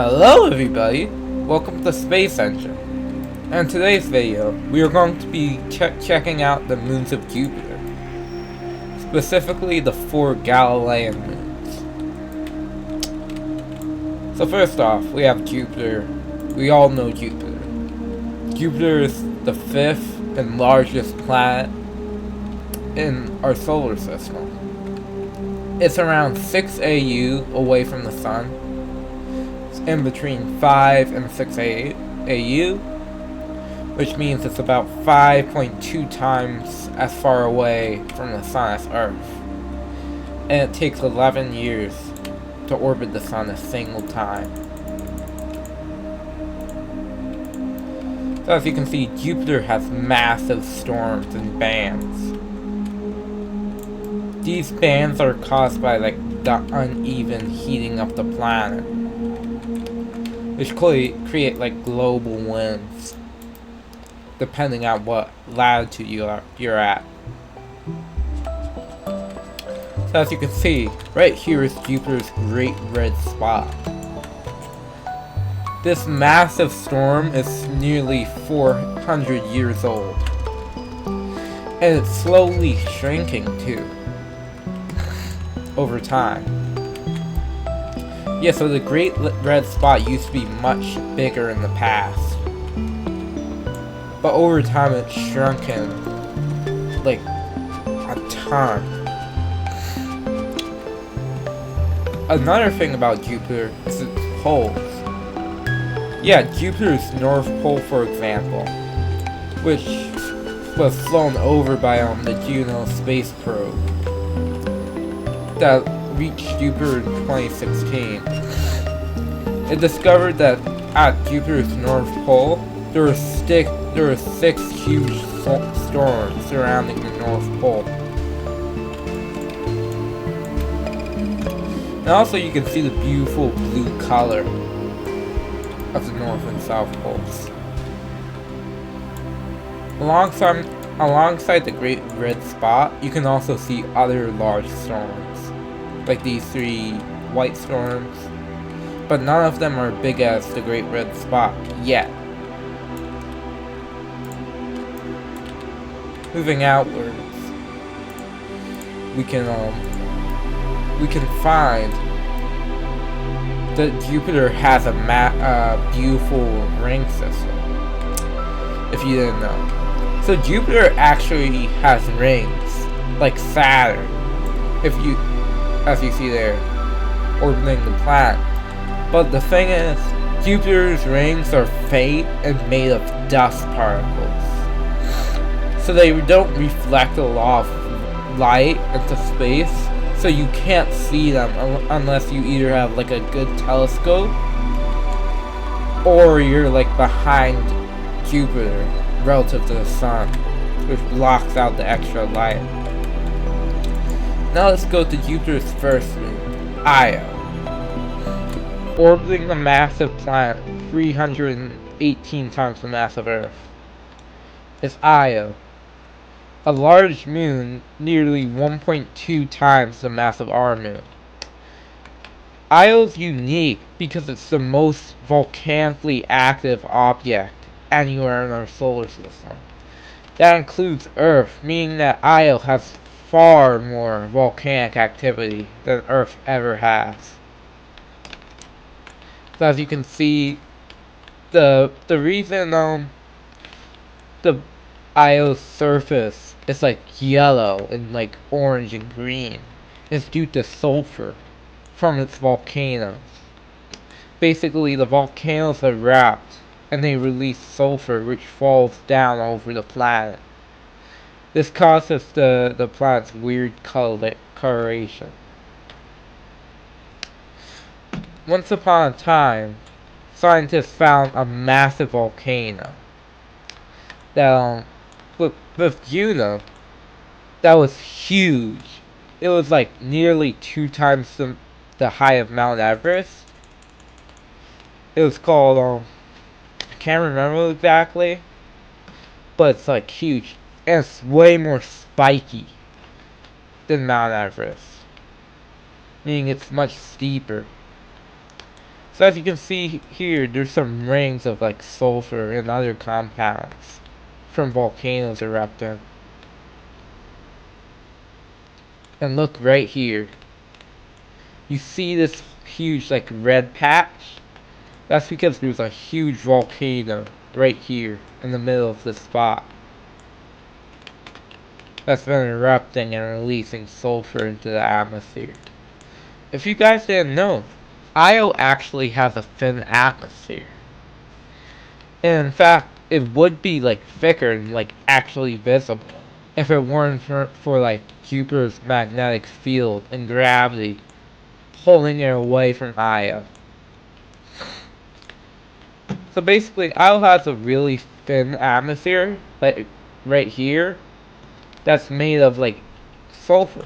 Hello everybody, welcome to Space Engine. In today's video, we are going to be checking out the moons of Jupiter, specifically the 4 Galilean moons. So first off, we have Jupiter. We all know Jupiter. Jupiter is the 5th and largest planet in our solar system. It's around 6 AU away from the Sun, in between 5 and 6 AU, which means it's about 5.2 times as far away from the Sun as Earth. And it takes 11 years to orbit the Sun a single time. So as you can see, Jupiter has massive storms and bands. These bands are caused by the uneven heating of the planet, which create global winds, depending on what latitude you're at. So as you can see, right here is Jupiter's Great Red Spot. This massive storm is nearly 400 years old, and it's slowly shrinking too, over time. Yeah, so the Great Red Spot used to be much bigger in the past, but over time it's shrunken like a ton. Another thing about Jupiter is its poles. Yeah, Jupiter's North Pole, for example, which was flown over by the Juno space probe that reached Jupiter in 2016. It discovered that at Jupiter's North Pole, there were 6 huge storms surrounding the North Pole. And also you can see the beautiful blue color of the North and South Poles. Alongside the Great Red Spot, you can also see other large storms, like these 3 white storms, but none of them are big as the Great Red Spot yet. Moving outwards, we can find that Jupiter has a beautiful ring system, if you didn't know. So Jupiter actually has rings, like Saturn, as you see there, orbiting the planet. But the thing is, Jupiter's rings are faint and made of dust particles, so they don't reflect a lot of light into space, so you can't see them unless you either have a good telescope, or you're behind Jupiter relative to the Sun, which blocks out the extra light. Now let's go to Jupiter's first moon, Io. Orbiting the massive planet 318 times the mass of Earth is Io, a large moon nearly 1.2 times the mass of our moon. Io is unique because it's the most volcanically active object anywhere in our solar system. That includes Earth, meaning that Io has far more volcanic activity than Earth ever has. So as you can see, the reason the Io's surface is yellow and orange and green is due to sulfur from its volcanoes. Basically, the volcanoes erupt and they release sulfur, which falls down over the planet. This causes the planet's weird coloration. Once upon a time, scientists found a massive volcano that with Juno that was huge. It was nearly 2 times the height of Mount Everest. It was called I can't remember exactly, but it's huge, and it's way more spiky than Mount Everest, meaning it's much steeper. So as you can see here, there's some rings of like sulfur and other compounds from volcanoes erupting. And look right here. You see this huge like red patch? That's because there's a huge volcano right here in the middle of this spot that's been erupting and releasing sulfur into the atmosphere. If you guys didn't know, Io actually has a thin atmosphere. And in fact, it would be like thicker and like actually visible if it weren't for like Jupiter's magnetic field and gravity pulling it away from Io. So basically, Io has a really thin atmosphere, like right here, that's made of like sulfur.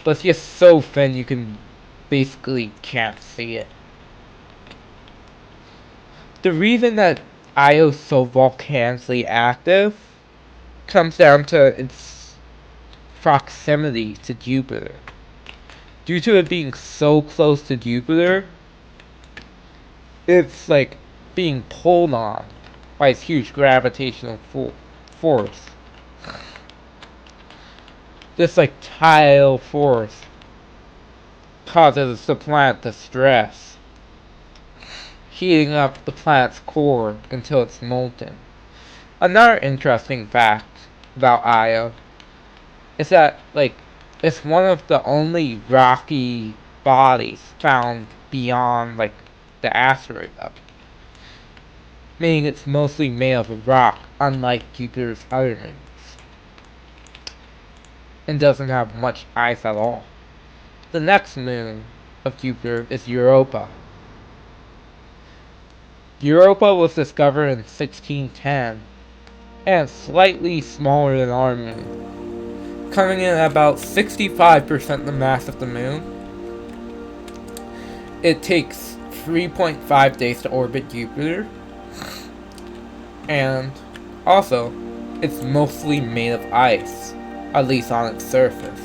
But it's just so thin you can basically can't see it. The reason that Io is so volcanically active comes down to its proximity to Jupiter. Due to it being so close to Jupiter, it's like being pulled on by its huge gravitational force. This like tidal force causes the planet to stress, heating up the planet's core until it's molten. Another interesting fact about Io is that like it's one of the only rocky bodies found beyond like the asteroid belt, meaning it's mostly made of rock, unlike Jupiter's other moons, and doesn't have much ice at all. The next moon of Jupiter is Europa. Europa was discovered in 1610 and slightly smaller than our moon, coming in at about 65% the mass of the moon. It takes 3.5 days to orbit Jupiter, and also it's mostly made of ice, at least on its surface.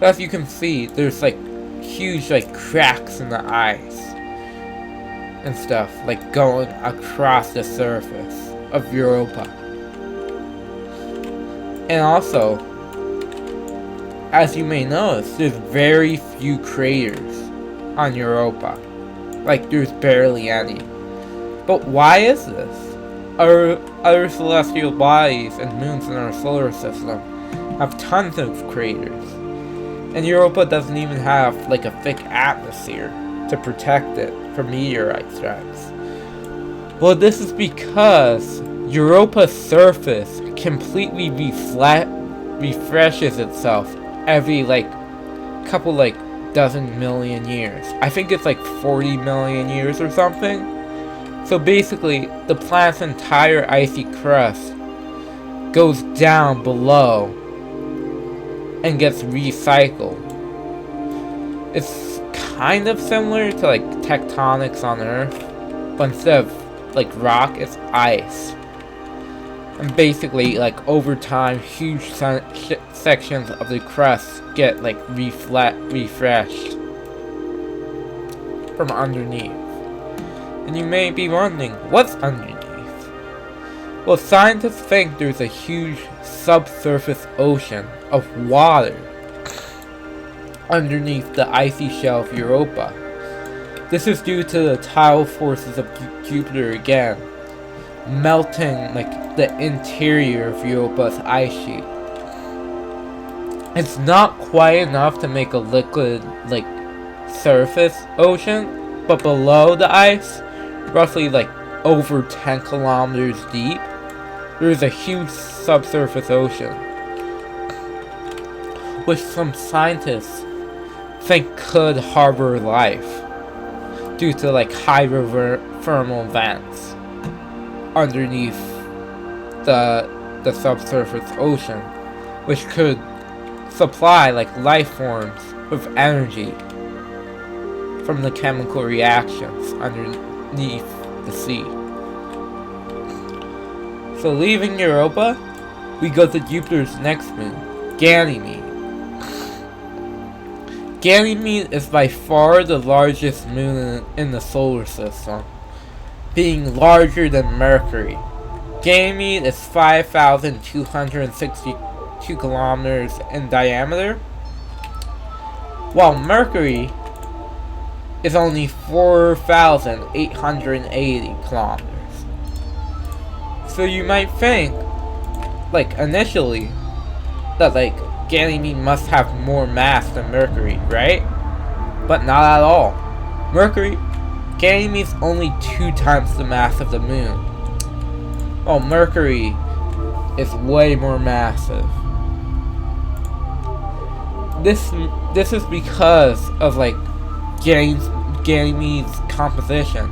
So as you can see, there's like huge like cracks in the ice and stuff like going across the surface of Europa. And also, as you may notice, there's very few craters on Europa. Like there's barely any. But why is this? Other celestial bodies and moons in our solar system have tons of craters. And Europa doesn't even have like a thick atmosphere to protect it from meteorite strikes. Well, this is because Europa's surface completely refreshes itself every like couple like dozen million years. I think it's like 40 million years or something. So basically, the planet's entire icy crust goes down below and gets recycled. It's kind of similar to like tectonics on Earth, but instead of like rock, it's ice. And basically, like over time, huge sections of the crust get like refreshed from underneath. And you may be wondering, what's underneath? Well, scientists think there's a huge subsurface ocean of water underneath the icy shell of Europa. This is due to the tidal forces of Jupiter again, melting like the interior of Europa's ice sheet. It's not quite enough to make a liquid like surface ocean, but below the ice, roughly like over 10 kilometers deep, there's a huge subsurface ocean, which some scientists think could harbor life due to like hydrothermal vents underneath the subsurface ocean, which could supply like life forms with energy from the chemical reactions underneath the sea. So leaving Europa, we go to Jupiter's next moon, Ganymede. Ganymede is by far the largest moon in the solar system, being larger than Mercury. Ganymede is 5,262 kilometers in diameter, while Mercury is only 4,880 kilometers. So you might think, like, initially, that, like, Ganymede must have more mass than Mercury, right? But not at all. Ganymede's only 2 times the mass of the moon, while Mercury is way more massive. This is because of, like, Ganymede's composition.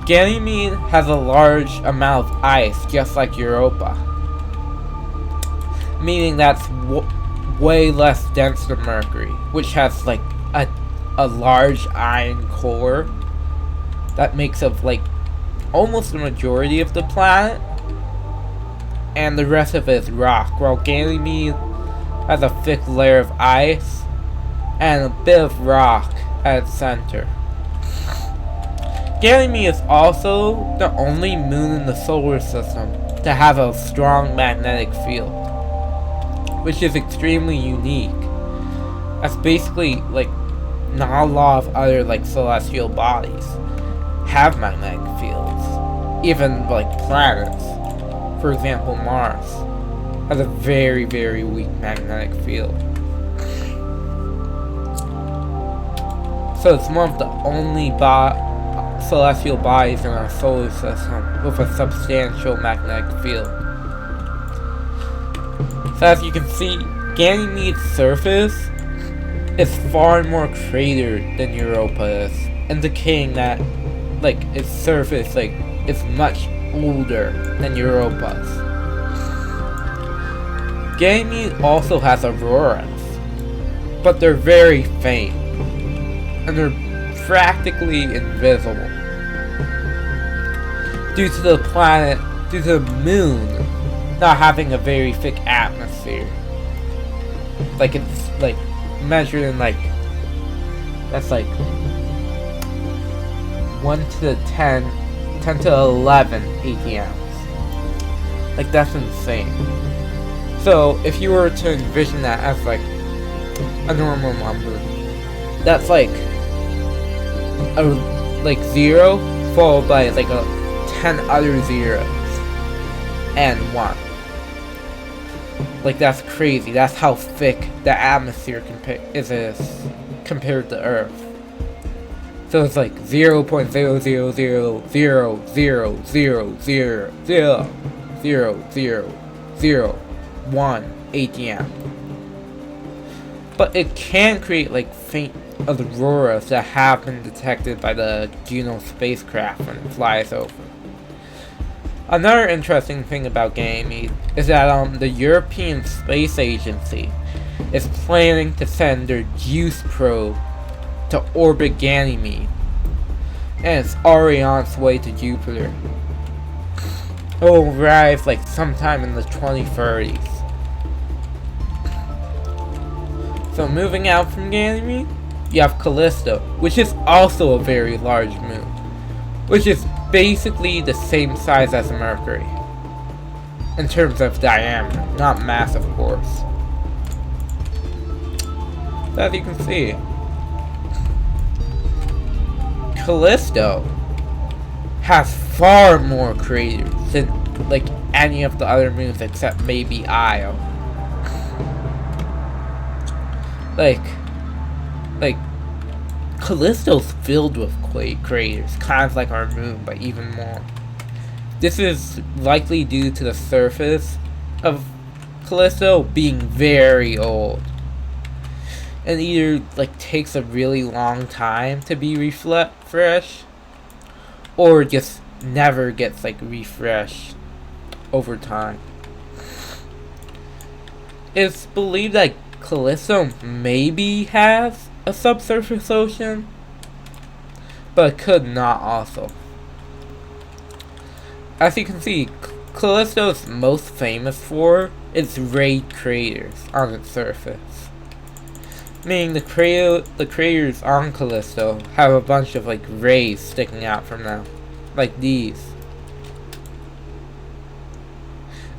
Ganymede has a large amount of ice, just like Europa, meaning that's way less dense than Mercury, which has like a large iron core that makes up like almost the majority of the planet, and the rest of it is rock, while Ganymede has a thick layer of ice and a bit of rock at its center. Ganymede is also the only moon in the solar system to have a strong magnetic field, which is extremely unique. That's basically like not a lot of other like celestial bodies have magnetic fields. Even like planets, for example Mars, has a very, very weak magnetic field. So it's one of the only celestial bodies in our solar system with a substantial magnetic field. So as you can see, Ganymede's surface is far more cratered than Europa is, indicating that like its surface like is much older than Europa's. Ganymede also has auroras, but they're very faint, and they're practically invisible due to the moon not having a very thick atmosphere. Like it's like measured in like, that's like 1 to the 10 to 11 ATMs. Like that's insane. So if you were to envision that as like a normal number, that's like a like 0 followed by like a 10 other zeros and 1. Like that's crazy. That's how thick the atmosphere is compared to Earth. So it's like 0.0000000000001 ATM. But it can create like faint auroras that have been detected by the Juno spacecraft when it flies over. Another interesting thing about Ganymede is that the European Space Agency is planning to send their JUICE probe to orbit Ganymede, and it's already on its way to Jupiter. It will arrive like sometime in the 2030s. So moving out from Ganymede, you have Callisto, which is also a very large moon, which is basically the same size as Mercury in terms of diameter, not mass of course. So as you can see, Callisto has far more craters than like any of the other moons except maybe Io. Like Callisto's filled with craters, kind of like our moon, but even more. This is likely due to the surface of Callisto being very old, and either like takes a really long time to be refreshed, or just never gets like refreshed over time. It's believed that Callisto maybe has a subsurface ocean, but could not also. As you can see, Callisto is most famous for its rayed craters on its surface. Meaning the craters on Callisto have a bunch of like rays sticking out from them, like these.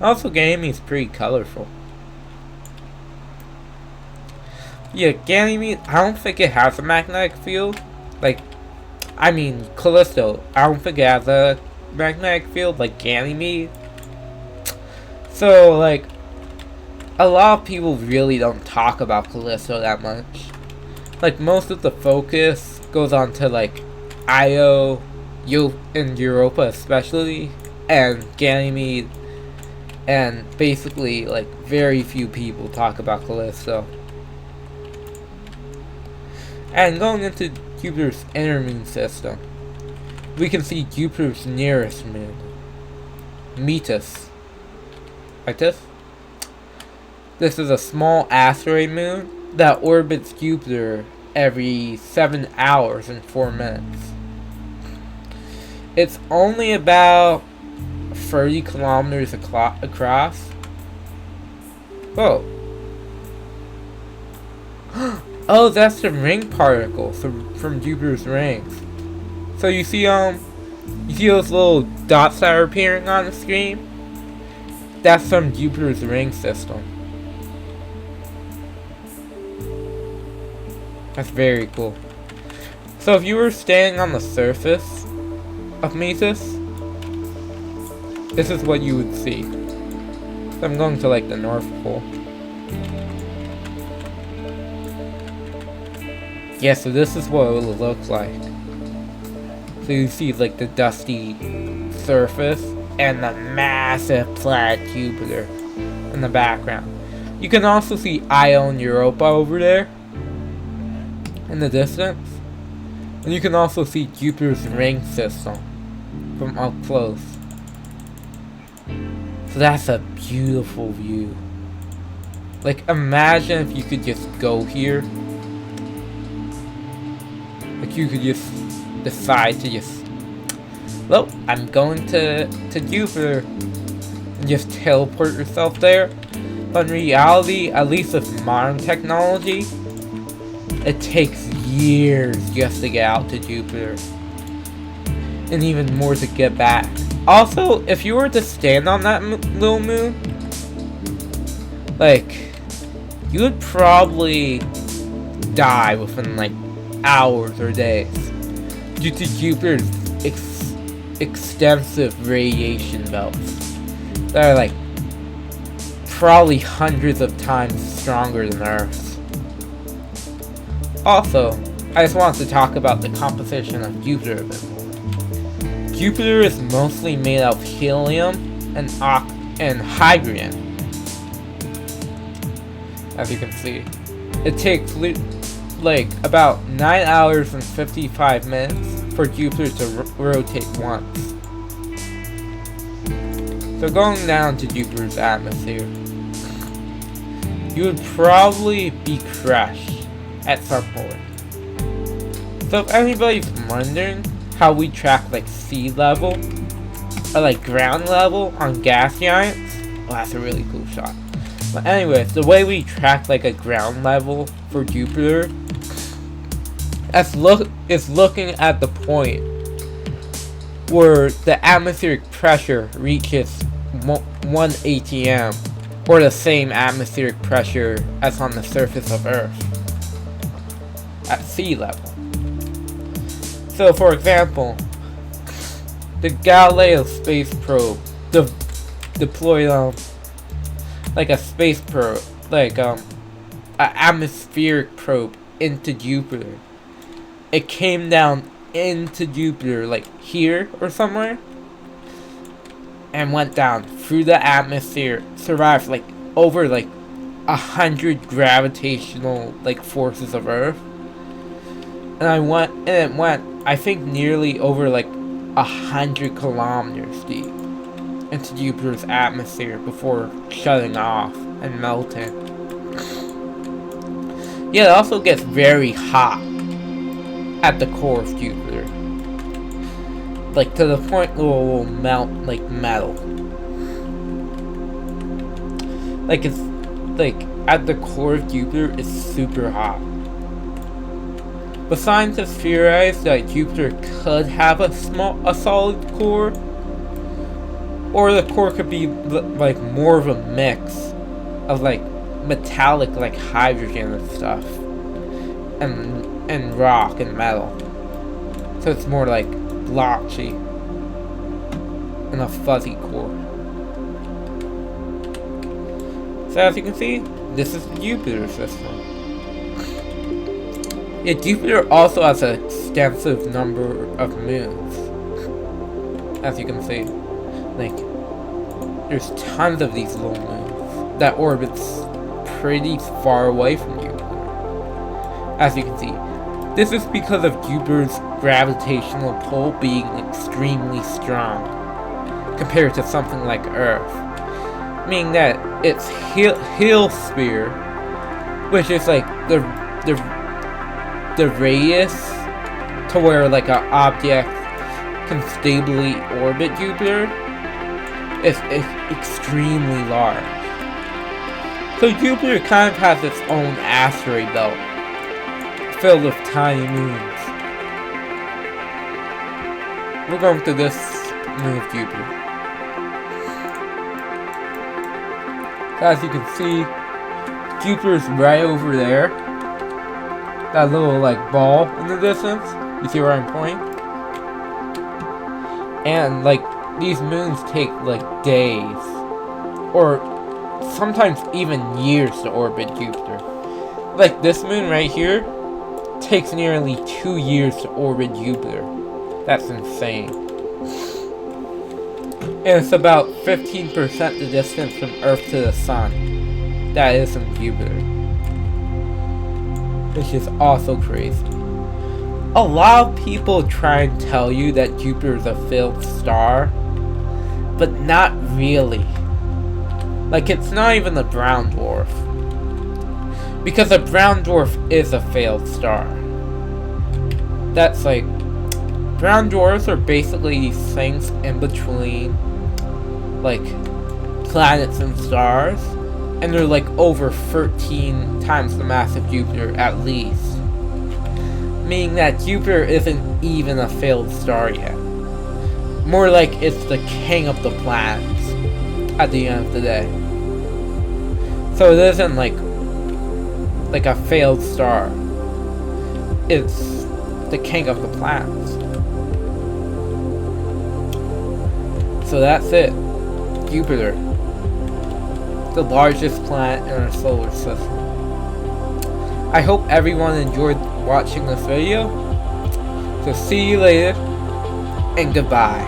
Also, Ganymede's pretty colorful. Yeah, Ganymede, I don't think it has a magnetic field. Like, I mean, Callisto, I don't think it has a magnetic field like Ganymede. So, like, a lot of people really don't talk about Callisto that much. Like, most of the focus goes on to, like, Io, and Europa especially, and Ganymede, and basically, like, very few people talk about Callisto. And going into Jupiter's inner moon system, we can see Jupiter's nearest moon, Metis. Like this? This is a small asteroid moon that orbits Jupiter every 7 hours and 4 minutes. It's only about 30 kilometers across. Whoa. Oh, that's the ring particle from Jupiter's rings. So you see those little dots that are appearing on the screen? That's from Jupiter's ring system. That's very cool. So if you were standing on the surface of Metis, this is what you would see. So I'm going to like the North Pole. Yeah, so this is what it will look like. So you see like the dusty surface and the massive flat Jupiter in the background. You can also see Io and Europa over there in the distance. And you can also see Jupiter's ring system from up close. So that's a beautiful view. Like, imagine if you could just go here. Like, you could just decide to just, well, I'm going to Jupiter, and just teleport yourself there. But in reality, at least with modern technology, it takes years just to get out to Jupiter, and even more to get back. Also, if you were to stand on that little moon, like, you would probably die within like hours or days due to Jupiter's extensive radiation belts that are like probably hundreds of times stronger than Earth's. Also, I just wanted to talk about the composition of Jupiter a bit more. Jupiter is mostly made of helium and hydrogen. As you can see, it takes like about 9 hours and 55 minutes for Jupiter to rotate once. So going down to Jupiter's atmosphere, you would probably be crushed at some point. So if anybody's wondering how we track like sea level or like ground level on gas giants, well, that's a really cool shot. But anyways, the way we track like a ground level for Jupiter is looking at the point where the atmospheric pressure reaches 1 atm, or the same atmospheric pressure as on the surface of Earth at sea level. So for example, the Galileo space probe deployed like a space probe, like an atmospheric probe into Jupiter. It came down into Jupiter, like here or somewhere, and went down through the atmosphere, survived like over like 100 gravitational like forces of Earth, and it went I think nearly over like 100 kilometers deep into Jupiter's atmosphere before shutting off and melting. Yeah, it also gets very hot at the core of Jupiter, like to the point where it will melt like metal. Like it's like at the core of Jupiter is super hot. But scientists theorize that Jupiter could have a solid core, or the core could be like more of a mix of like metallic, like hydrogen and stuff, and rock and metal. So it's more like blotchy and a fuzzy core. So as you can see, this is the Jupiter system. Yet Jupiter also has an extensive number of moons. As you can see, like, there's tons of these little moons that orbits pretty far away from Jupiter. As you can see, this is because of Jupiter's gravitational pull being extremely strong compared to something like Earth. Meaning that its heliosphere, which is like the radius to where like an object can stably orbit Jupiter, is extremely large. So Jupiter kind of has its own asteroid belt filled with tiny moons. We're going to this moon of Jupiter. So as you can see, Jupiter's right over there. That little like ball in the distance. You see where I'm pointing? And like these moons take like days, or sometimes even years to orbit Jupiter. Like this moon right here takes nearly 2 years to orbit Jupiter. That's insane. And it's about 15% the distance from Earth to the Sun. That is in Jupiter. Which is also crazy. A lot of people try and tell you that Jupiter is a failed star, but not really. Like, it's not even a brown dwarf. Because a brown dwarf is a failed star. That's like, brown dwarfs are basically these things in between, like, planets and stars, and they're like over 13 times the mass of Jupiter at least. Meaning that Jupiter isn't even a failed star yet. More like it's the king of the planets at the end of the day. So it isn't like a failed star. It's the king of the planets. So that's it. Jupiter. The largest planet in our solar system. I hope everyone enjoyed watching this video. So see you later, and goodbye.